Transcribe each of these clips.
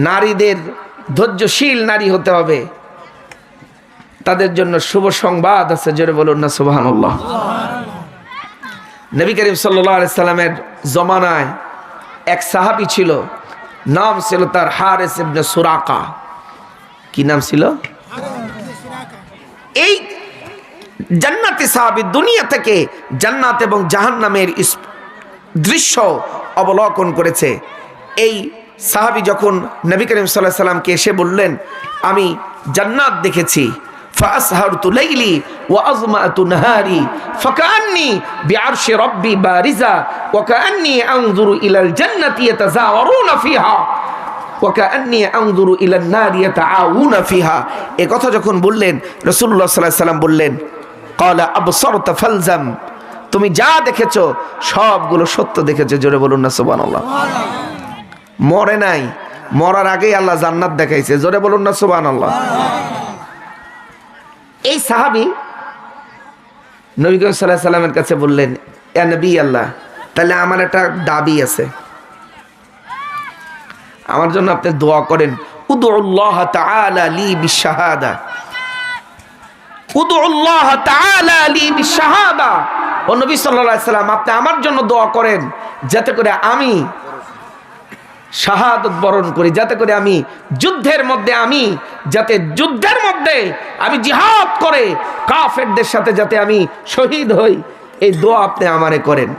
নারীদের ধৈর্যশীল নারী হতে হবে, তাদের জন্য শুভ সংবাদ আছে। জোরে বলুন না সুবহানাল্লাহ। নবী করিম সাল্লাল্লাহু আলাইহি সাল্লামের জমানায় এক সাহাবী ছিল, নাম ছিল তার হারিস ইবনে সুরাকা। কি নাম ছিল? এই জান্নাতি সাহাবী দুনিয়া থেকে জান্নাত এবং জাহান্নামের দৃশ্য অবলোকন করেছে। এই সাহাবী যখন নবী করিম সাল্লাল্লাহু আলাইহি সাল্লামকে এসে বললেন, আমি জান্নাত দেখেছি, فأسهرت ليلي وأظمأت نهاري فكأني بعرش ربي بارزة وكأني أنظر إلى الجنة يتزاورون فيها وكأني أنظر إلى النار يتعاون فيها। এই কথা যখন বললেন, রাসূলুল্লাহ সাল্লাল্লাহু আলাইহি সাল্লাম বললেন, قال أبصرت فالزم, তুমি যা দেখেছো সবগুলো সত্য দেখেছো। জোরে বলুন না সুবহানাল্লাহ। মরে নাই, মরার আগেই আল্লাহ জান্নাত দেখাইছে। জোরে বলুন না সুবহানাল্লাহ। এই সাহাবী নবী করিম সাল্লাল্লাহু আলাইহি সাল্লামের কাছে বললেন, ইয়া নবী আল্লাহ, তাহলে আমার একটা দাবি আছে, আমার জন্য আপনি দোয়া করেন। উদুল্লাহ তাআলা লি বিশাহাদা, উদুল্লাহ তাআলা লি বিশাহাদা। ও নবী সাল্লাল্লাহু আলাইহি সাল্লাম, আপনি আমার জন্য দোয়া করেন যাতে করে আমি শাহাদাত বরণ করি, যাতে করে আমি যুদ্ধের মধ্যে আমি জিহাদ করে কাফেরদের সাথে যাতে আমি শহীদ হই। এই দোয়া আপনি আমারে করেন।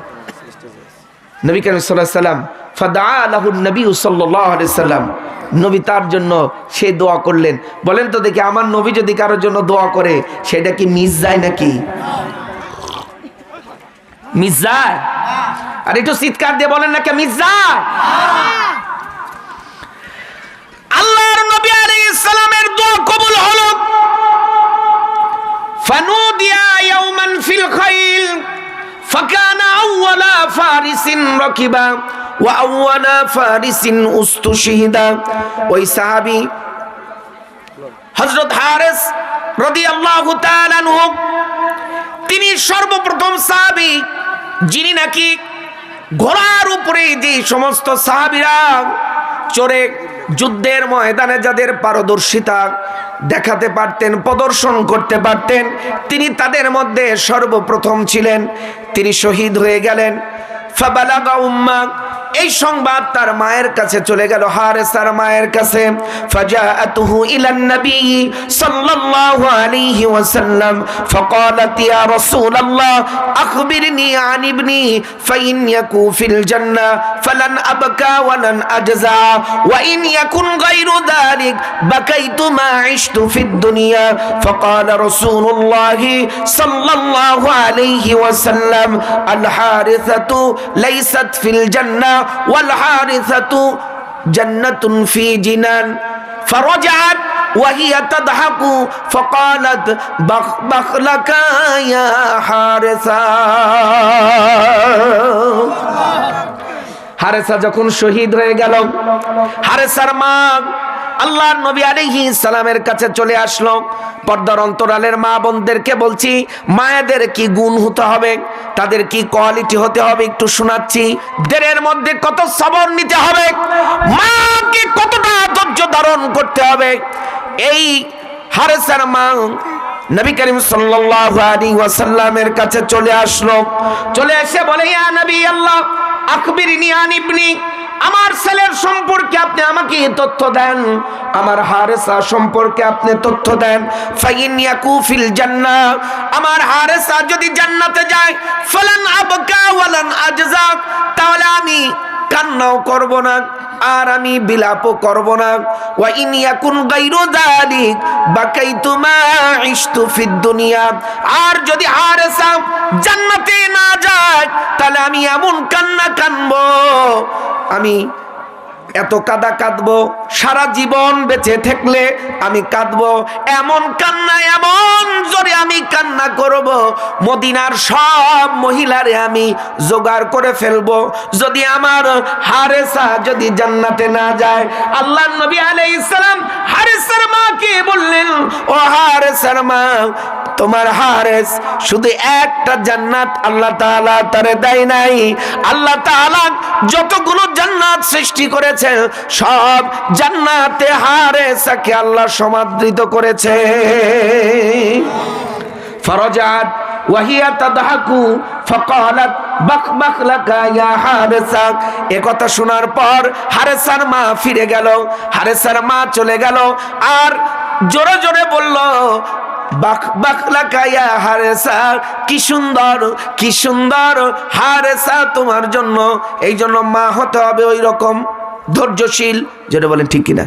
নবী করিম সাল্লাল্লাহু আলাইহি সাল্লাম ফাদআ লাহু নবী সাল্লাল্লাহু আলাইহি সাল্লাম, নবী তার জন্য সেই দোয়া করলেন। বলেন তো দেখি, আমার নবী যদি কারোর জন্য দোয়া করে সেটা কি মিস যায় নাকি? মিস যায়? আর একটু চিৎকার দিয়ে বলেন না, কে মিস যায়? আল্লাহর নবী আলাইহিস সালামের দোয়া কবুল হলো। ফানুদিয়া ইয়াওমান ফিল খাইল ফাকানা আউওয়ালা ফারিসিন রাকিবা ওয়া আউওয়ালা ফারিসিন উস্তুশহিদা। ওই সাহাবী হযরত হারিস রাদিয়াল্লাহু তাআলা আনহু, তিনি সর্বপ্রথম সাহাবী যিনি নাকি ঘোড়ার উপরে যে সমস্ত সাহাবীরা চড়ে যুদ্ধের ময়দানে যাদের পারদর্শিতা দেখাতে পারতেন, প্রদর্শন করতে পারতেন, তিনি তাদের মধ্যে সর্বপ্রথম ছিলেন। তিনি শহীদ হয়ে গেলেন। ফাবালাগা উম্মা, এই সংবাদ তার মায়ের কাছে চলে গেল, হারেসার মায়ের কাছে। ফাজাআতুহু ইলান নবী সাল্লাল্লাহু আলাইহি ওয়াসাল্লাম ফাকালাত ইয়া রাসূলুল্লাহ আখবিরনি আন ইবনি ফাইন ইয়াকু ফিল জান্নাহ ফালান আবকা ওয়ালান আজজা ওয়া ইন ইয়াকুন গায়রু যালিক বাকাইতু মা ইশতু ফিদ দুনিয়া। ফাকালা রাসূলুল্লাহ সাল্লাল্লাহু আলাইহি ওয়াসাল্লাম আল হারিসাতু লাইসাত ফিল জান্নাহ والحارثة جنة في جنان فرجعت وهي تضحك فقالت بخ بخ لك يا حارثة। হারেসা যখন শহীদ হয়ে গেল, হারেসার মা আল্লাহর নবী আলাইহিস সালামের কাছে চলে আসলো। পর্দার অন্তরালের মা বোনদেরকে বলছি, মায়েদের কি গুণ হতে হবে, তাদের কি কোয়ালিটি হতে হবে একটু শোনাচ্ছি। দেরের মধ্যে কত সবর নিতে হবে, মাকে কতটা ধৈর্য ধারণ করতে হবে। এই হারেসার মা নবী করিম সাল্লাল্লাহু আলাইহি ওয়াসাল্লামের কাছে চলে আসলো। চলে এসে বলে, ইয়া নবী আল্লাহ আখবিরনি আন ইবনি, আমার ছেলের সম্পর্কে আপনি আমাকে তথ্য দেন, আমার হারেসা সম্পর্কে আপনি তথ্য দেন। ফাইন ইয়াকু ফিল জান্নাহ, আমার হারেসা যদি জান্নাতে যায়, ফালান আবকা ওয়ালান আজজা, তাহলে আমি কান্নাও করব না আর আমি বিলাপও করব না। ওয়া ইন ইয়াকুন গায়রু যালিক বাকাইতু মা ইশতু ফিদ দুনিয়া, আর যদি হারেসা জান্নাতে না যায় তাহলে আমি এমন কান্না কানবো, আমি এত কাঁদা কাঁদবো, সারা জীবন বেঁচে থাকলে আমি কাঁদবো, এমন কান্না এমন জোরে আমি কান্না করব, মদিনার সব মহিলারে আমি জোগাড় করে ফেলবো যদি আমার হারেসা যদি জান্নাতে না যায়। আল্লাহর নবী আলাইহিস সালাম হারেসার মাকে বললেন, ও হারেসার মা, তোমার হারেস শুধু একটা জান্নাত আল্লাহ তাআলা তারে দেয় নাই, আল্লাহ তাআলা যতগুলো জান্নাত সৃষ্টি করেছে সব জান্নাতে হারেসাকে আল্লাহ সমাদৃত করেছে। ফরজাত ওয়াহিয়া তাদহাকু ফাকালাত বাক বাক লাকা ইয়া হারেসা। একথা শোনার পর হারেসার মা ফিরে গেল, হারেসার মা চলে গেল আর জোরে জোরে বলল বাক বাক লাকা ইয়া হারেসা, কি সুন্দর কি সুন্দর হারেসা তোমার জন্য। এই জন্য মা হতে হবে ওই রকম ধৈর্যশীল। যেটা বলেন ঠিক কিনা?